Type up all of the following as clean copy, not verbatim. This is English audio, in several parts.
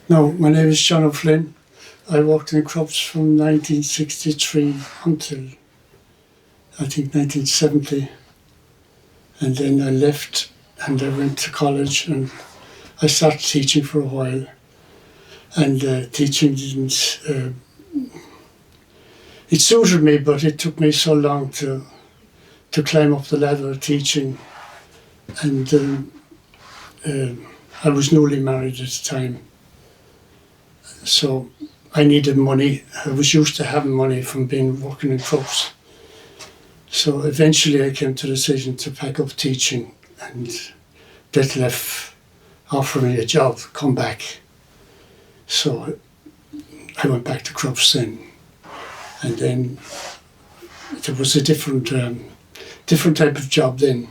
No, my name is John O'Flynn. I worked in Krups from 1963 until I think 1970, and then I left and I went to college and I started teaching for a while. And teaching didn't, it suited me, but it took me so long to climb up the ladder of teaching. And I was newly married at the time. So I needed money. I was used to having money from working in Krups. So eventually I came to the decision to pack up teaching, and Detlef offered me a job, come back. So I went back to Krups then. And then there was a different type of job then.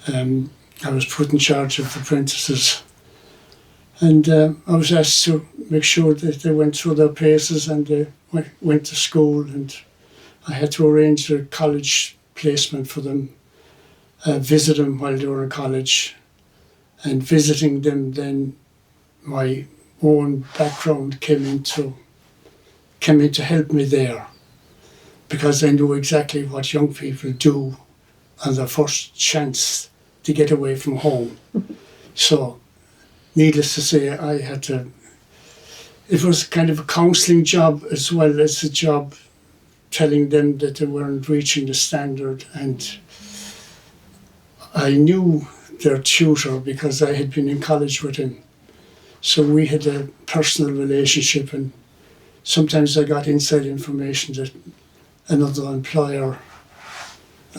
I was put in charge of apprentices, and I was asked to make sure that they went through their paces and they went to school, and I had to arrange a college placement for them, visit them while they were in college, and visiting them then my own background came in to help me there, because I knew exactly what young people do on their first chance to get away from home. So, needless to say, I had to. It was kind of a counselling job as well as a job telling them that they weren't reaching the standard, and I knew their tutor because I had been in college with him. So we had a personal relationship, and sometimes I got inside information that another employer,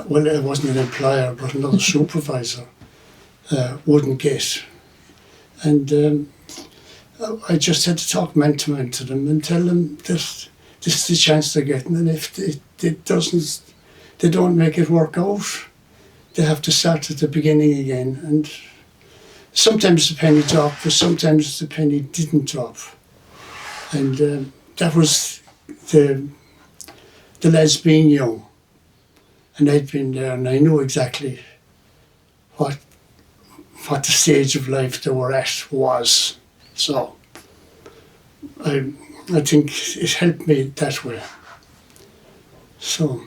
well, it wasn't an employer, but another supervisor wouldn't get. And I just had to talk man to man to them and tell them that this is the chance they're getting, and if they don't make it work out, they have to start at the beginning again. And sometimes the penny dropped, but sometimes the penny didn't drop. And that was the lads being young. And I'd been there, and I knew exactly what the stage of life they were at was. So I think it helped me that way. So.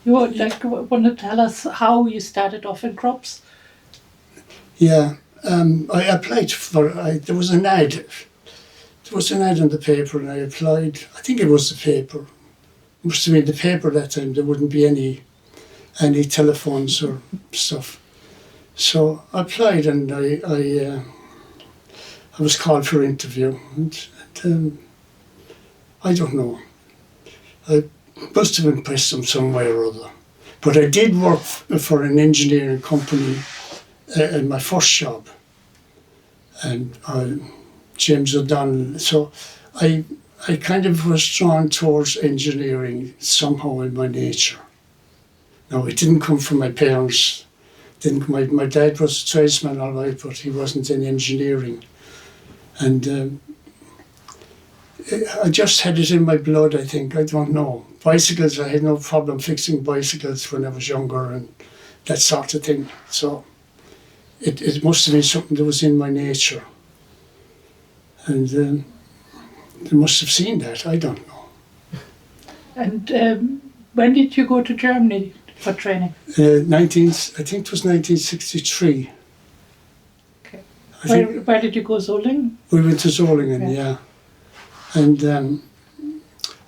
You want to tell us how you started off in Krups? Yeah, I applied for. There was an ad. There was an ad in the paper, and I applied. I think it was the paper. It must have been the paper that time. There wouldn't be any telephones or stuff. So I applied, and I was called for interview. And I don't know. I must have impressed them some way or other. But I did work for an engineering company in my first job, and James O'Donnell. So I kind of was drawn towards engineering somehow in my nature. Now, it didn't come from my parents. My dad was a tradesman, all right, but he wasn't in engineering. And I just had it in my blood, I think. I don't know. Bicycles, I had no problem fixing bicycles when I was younger and that sort of thing. So it must have been something that was in my nature. And they must have seen that, I don't know. And when did you go to Germany for training? I think it was 1963. Okay. Where did you go, Solingen? We went to Solingen, yeah. And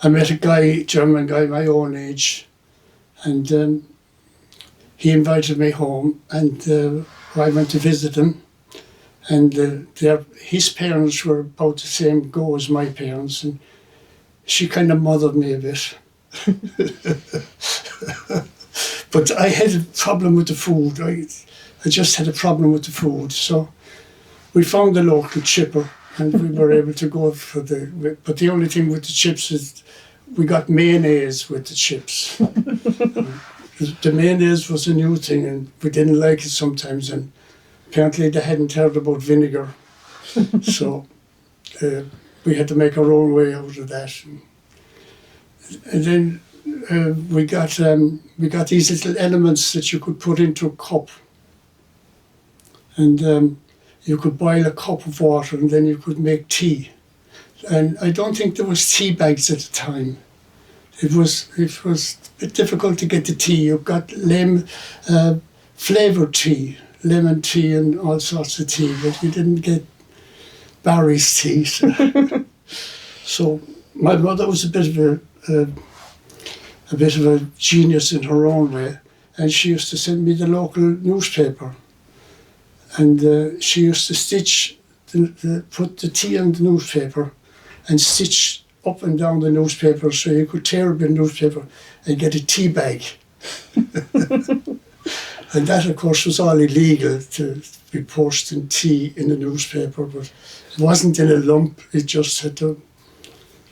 I met a German guy my own age, and he invited me home, and I went to visit him. And his parents were about the same go as my parents, and she kind of mothered me a bit. But I had a problem with the food. I just had a problem with the food. So we found a local chipper, and we were able to go for but the only thing with the chips is we got mayonnaise with the chips. The mayonnaise was a new thing, and we didn't like it sometimes, and apparently they hadn't heard about vinegar. So we had to make our own way out of that. And then we got these little elements that you could put into a cup. And you could boil a cup of water and then you could make tea. And I don't think there was tea bags at the time. It was a bit difficult to get the tea. You got flavoured tea, lemon tea and all sorts of tea, but you didn't get Barry's tea. So my mother was a bit of a genius in her own way, and she used to send me the local newspaper, and she used to stitch, put the tea on the newspaper, and stitch up and down the newspaper so you could tear up the newspaper and get a tea bag. And that, of course, was all illegal to be posting tea in the newspaper, but it wasn't in a lump. It just had to,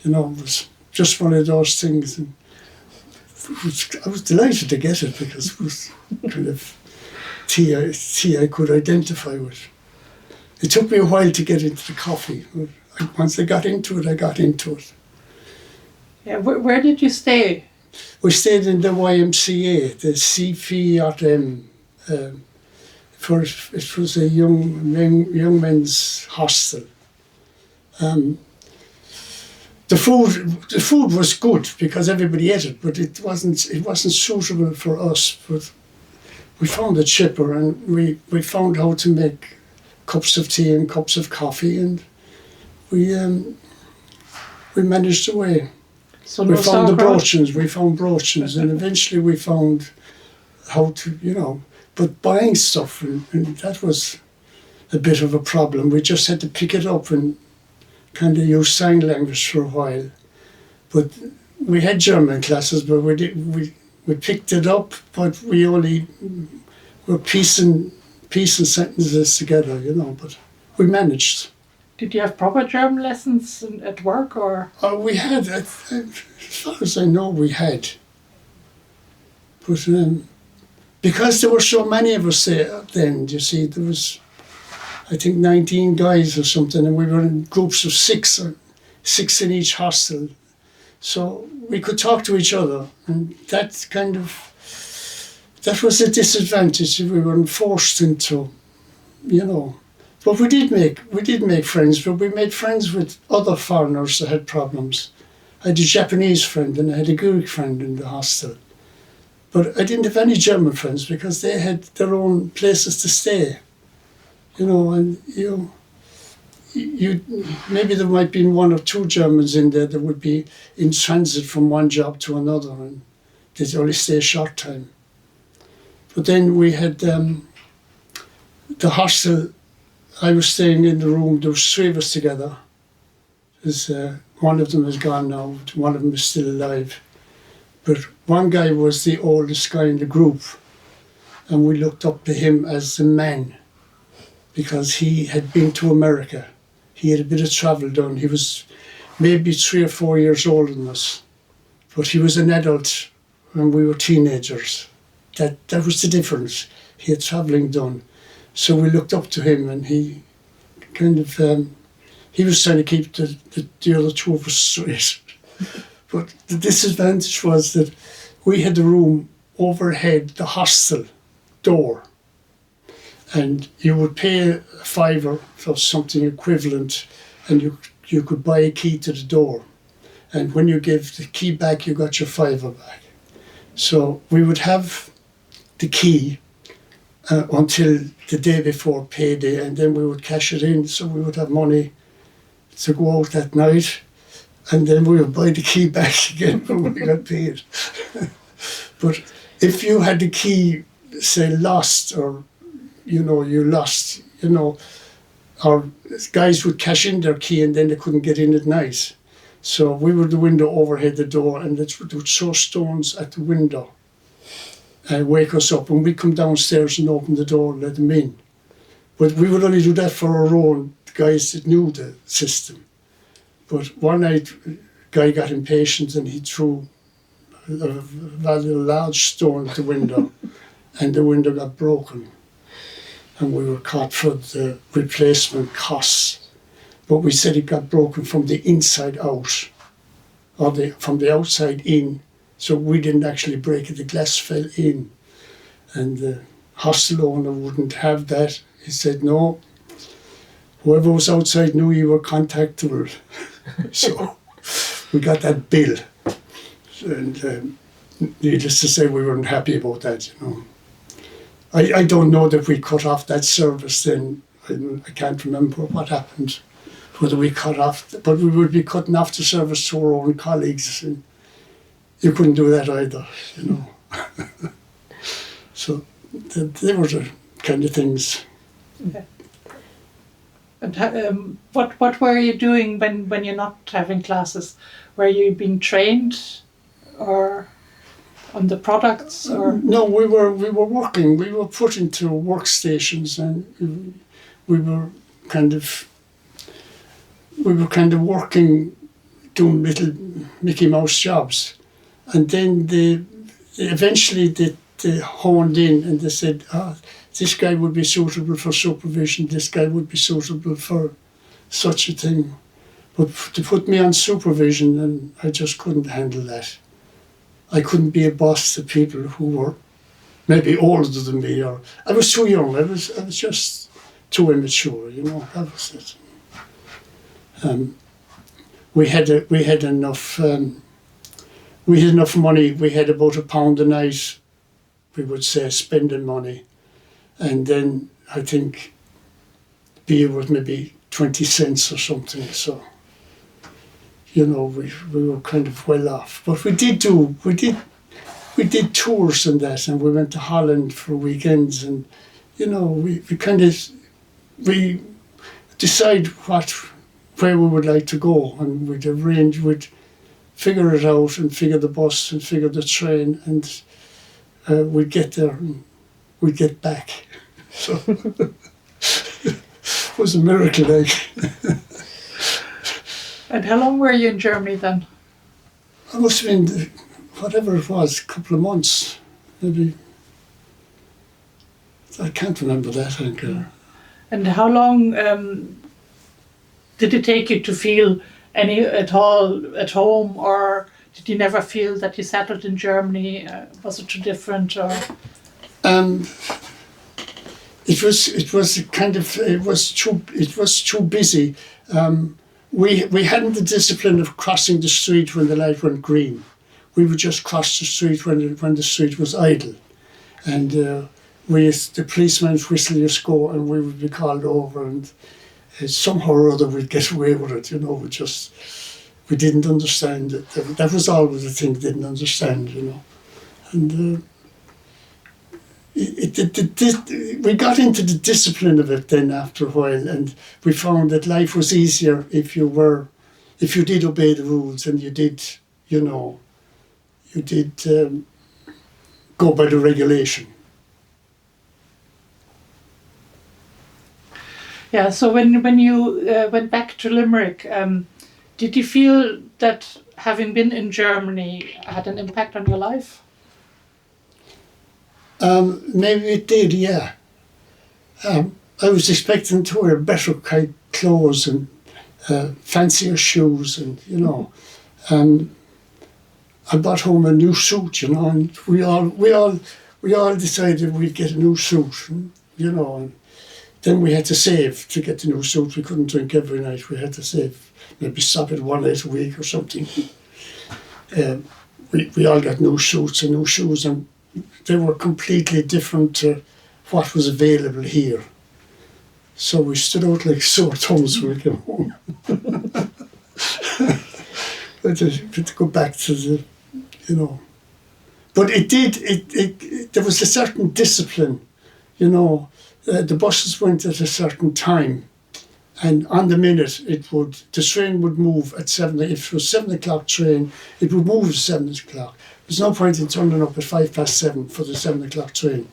it was just one of those things. And I was delighted to get it because it was kind of tea I could identify with. It took me a while to get into the coffee. Once I got into it, I got into it. Yeah, where did you stay? We stayed in the YMCA, the CFM. It was a young men's hostel. The food was good because everybody ate it, but it wasn't suitable for us. But we found it cheaper, and we found how to make cups of tea and cups of coffee, and we managed the way. So We no found the sauerkraut? broochens, and eventually we found how to, but buying stuff, and that was a bit of a problem. We just had to pick it up and kind of use sign language for a while. But we had German classes, but we picked it up, but we only were piecing sentences together, but we managed. Did you have proper German lessons at work, or? We had, as far as I know, we had. But because there were so many of us there then, you see, there was, I think, 19 guys or something, and we were in groups of six in each hostel. So we could talk to each other, and that was a disadvantage. We weren't forced into, But we did make friends, but we made friends with other foreigners that had problems. I had a Japanese friend and I had a Greek friend in the hostel. But I didn't have any German friends because they had their own places to stay. And maybe there might be one or two Germans in there that would be in transit from one job to another, and they'd only stay a short time. But then we had the hostel. I was staying in the room. There was three of us together. One of them is gone now. One of them is still alive. But one guy was the oldest guy in the group, and we looked up to him as the man because he had been to America. He had a bit of travel done. He was maybe 3 or 4 years older than us, but he was an adult when we were teenagers. That was the difference. He had travelling done. So we looked up to him, and he kind of, he was trying to keep the other two of us straight. But the disadvantage was that we had the room overhead the hostel door, and you would pay a £5 for something equivalent, and you could buy a key to the door. And when you gave the key back, you got your £5 back. So we would have the key until the day before payday, and then we would cash it in, so we would have money to go out that night, and then we would buy the key back again when we got paid. But if you had the key, say, lost, or you lost, or guys would cash in their key and then they couldn't get in at night. So we were the window overhead the door, and they would throw stones at the window and wake us up, and we'd come downstairs and open the door and let them in. But we would only do that for our own guys that knew the system. But one night, a guy got impatient and he threw a rather large stone at the window, and the window got broken. And we were caught for the replacement costs. But we said it got broken from the inside out, or from the outside in. So we didn't actually break it, the glass fell in. And the hostel owner wouldn't have that. He said, no, whoever was outside knew you were contactable. So we got that bill. And needless to say, we weren't happy about that, you know. I don't know that we cut off that service then. I can't remember what happened, whether we cut off, but we would be cutting off the service to our own colleagues, and you couldn't do that either, you know. So they were the kind of things. Okay. And what were you doing when you're not having classes? Were you being trained, or on the products, or? No, we were working. We were put into workstations, and we were kind of working, doing little Mickey Mouse jobs, and then eventually they honed in and they said, this guy would be suitable for supervision. This guy would be suitable for such a thing. But to put me on supervision, and I just couldn't handle that. I couldn't be a boss to people who were maybe older than me, or I was too young. I was just too immature, you know. That was it. We had enough. We had enough money. We had about £1 a night, we would say, spending money, and then I think beer was maybe 20 cents or something. So, you know, we were kind of well off. But we did tours and that, and we went to Holland for weekends, and you know, we decide where we would like to go, and we'd figure it out, and figure the bus and figure the train, and we'd get there and we'd get back. So it was a miracle, like. And how long were you in Germany then? I must have been, whatever it was, a couple of months, maybe. I can't remember that, I think. And how long did it take you to feel at all at home, or did you never feel that you settled in Germany? Was it too different, or? It was too busy. We hadn't the discipline of crossing the street when the light went green. We would just cross the street when the street was idle, and the policeman would whistle us go, and we would be called over, and somehow or other we'd get away with it. You know, we didn't understand it. That was always the thing, didn't understand. You know, and we got into the discipline of it then after a while, and we found that life was easier if you did obey the rules, and you did go by the regulation. Yeah. So when you went back to Limerick, did you feel that having been in Germany had an impact on your life? Maybe it did, yeah. I was expecting to wear better kind clothes and fancier shoes, and you know, I brought home a new suit, you know, and we all decided we'd get a new suit, and, you know, and then we had to save to get the new suit. We couldn't drink every night. We had to save, maybe stop at 1 night a week or something. We all got new suits and new shoes, and they were completely different to what was available here. So we stood out like sore thumbs when we came home. But to go back to the, you know. But there was a certain discipline, you know. The buses went at a certain time, and on the minute the train would move at 7. If it was 7 o'clock train, it would move at 7 o'clock. There's no point in turning up at 7:05 for the 7 o'clock train.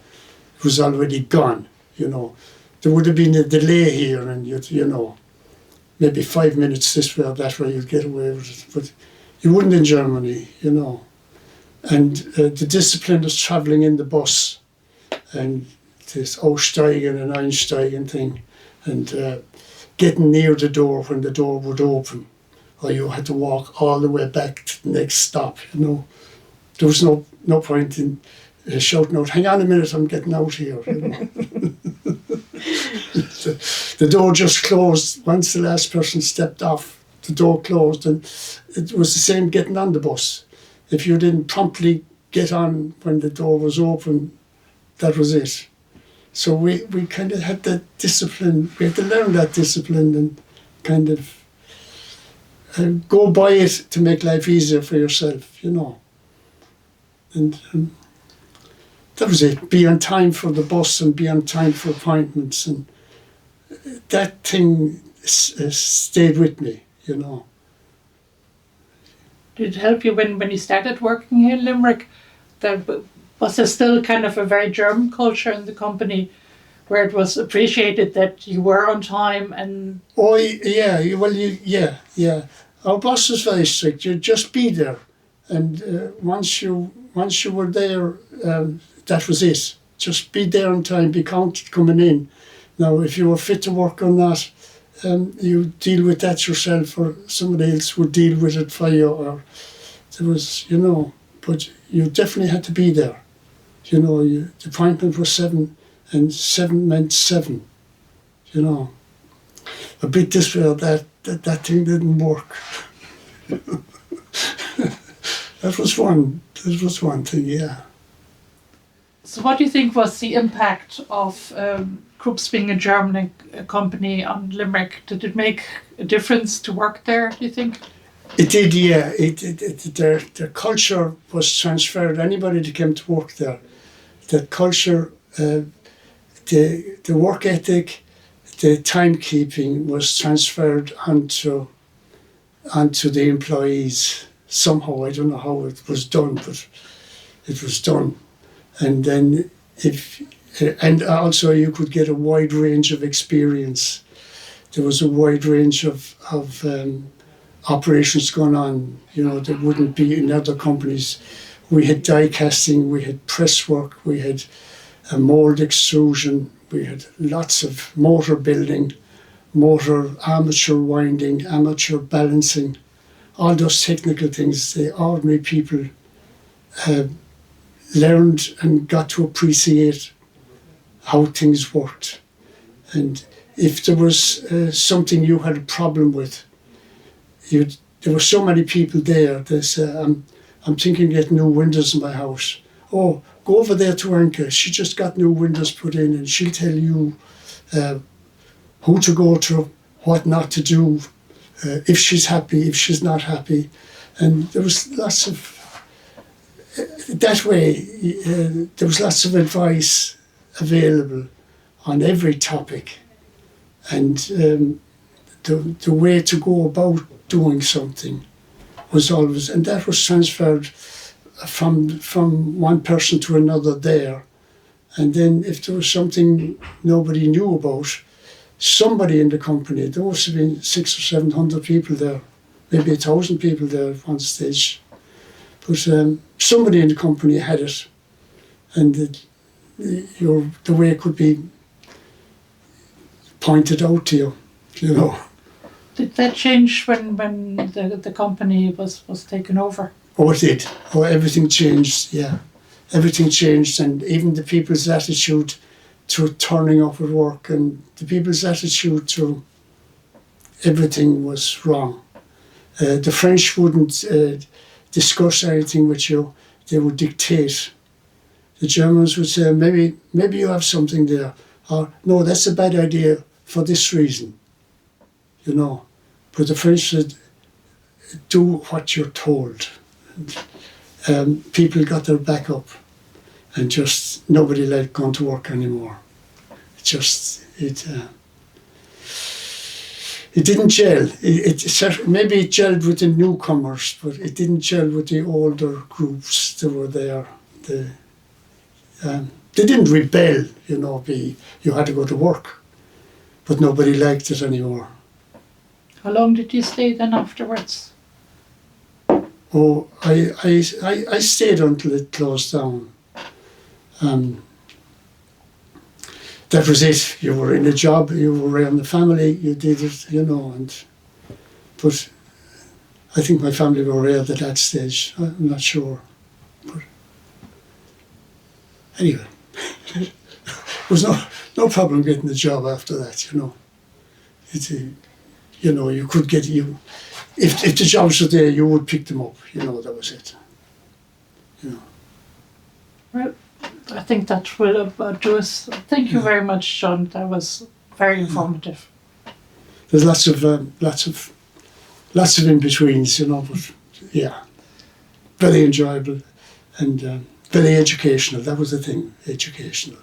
It was already gone, you know. There would have been a delay here, and you know, maybe 5 minutes this way or that way, you'd get away with it. But you wouldn't in Germany, you know. And the discipline of travelling in the bus, and this Aussteigen and Einsteigen thing, and getting near the door when the door would open, or you had to walk all the way back to the next stop, you know. There was no point in shouting out, "Hang on a minute, I'm getting out here." You know? the door just closed. Once the last person stepped off, the door closed, and it was the same getting on the bus. If you didn't promptly get on when the door was open, that was it. So we kind of had that discipline. We had to learn that discipline and kind of go by it to make life easier for yourself, you know. And that was it. Be on time for the bus and be on time for appointments, and that thing stayed with me, you know. Did it help you when you started working here in Limerick? Was there still kind of a very German culture in the company where it was appreciated that you were on time and... Oh, yeah, well, yeah. Our boss was very strict. You'd just be there. And once you were there, that was it. Just be there on time, be counted coming in. Now, if you were fit to work or not, you deal with that yourself, or somebody else would deal with it for you, or there was, you know, but you definitely had to be there. You know, the appointment was 7, and 7 meant 7, you know. A bit this way or that thing didn't work. That was one thing, yeah. So what do you think was the impact of Krups being a German company on Limerick? Did it make a difference to work there, do you think? It did, yeah. Their culture was transferred. Anybody that came to work there, the culture, the work ethic, the timekeeping was transferred onto the employees somehow. I don't know how it was done, but it was done. And then and also you could get a wide range of experience. There was a wide range of operations going on, you know, that wouldn't be in other companies. We had die casting, we had press work, we had a mould extrusion, we had lots of motor building, motor armature winding, armature balancing, all those technical things. The ordinary people learned and got to appreciate how things worked. And if there was something you had a problem with, there were so many people there. They said, I'm thinking of getting new windows in my house. Oh, go over there to Anka. She just got new windows put in, and she'll tell you who to go to, what not to do, if she's happy, if she's not happy. And there was lots of, that way, there was lots of advice available on every topic. And the way to go about doing something was always, and that was transferred from one person to another there. And then if there was something nobody knew about, somebody in the company, there must have been 600 or 700 people there, maybe 1,000 people there at one stage. But somebody in the company had it, and the way it could be pointed out to you, you know. Did that change when the company was taken over? Oh, it did. Oh, everything changed, yeah. Everything changed, and even the people's attitude to turning up at work, and the people's attitude to everything was wrong. The French wouldn't discuss anything with you, they would dictate. The Germans would say, maybe you have something there, or no, that's a bad idea for this reason, you know. But the French said, do what you're told. And, people got their back up, and just nobody liked going to work anymore. It didn't gel. Maybe it gelled with the newcomers, but it didn't gel with the older groups that were there. They didn't rebel, you know, you had to go to work, but nobody liked it anymore. How long did you stay then afterwards? Oh, I stayed until it closed down. That was it. You were in a job, you were around the family, you did it, you know. But I think my family were around at that stage. I'm not sure. But anyway, it was not no problem getting the job after that, you know. You know, you could get, if the jobs were there, you would pick them up, you know, that was it. You know. Well, I think that will do us. Thank you very much, John. That was very informative. There's lots of in-betweens, you know, but yeah, very enjoyable and very educational. That was the thing, educational.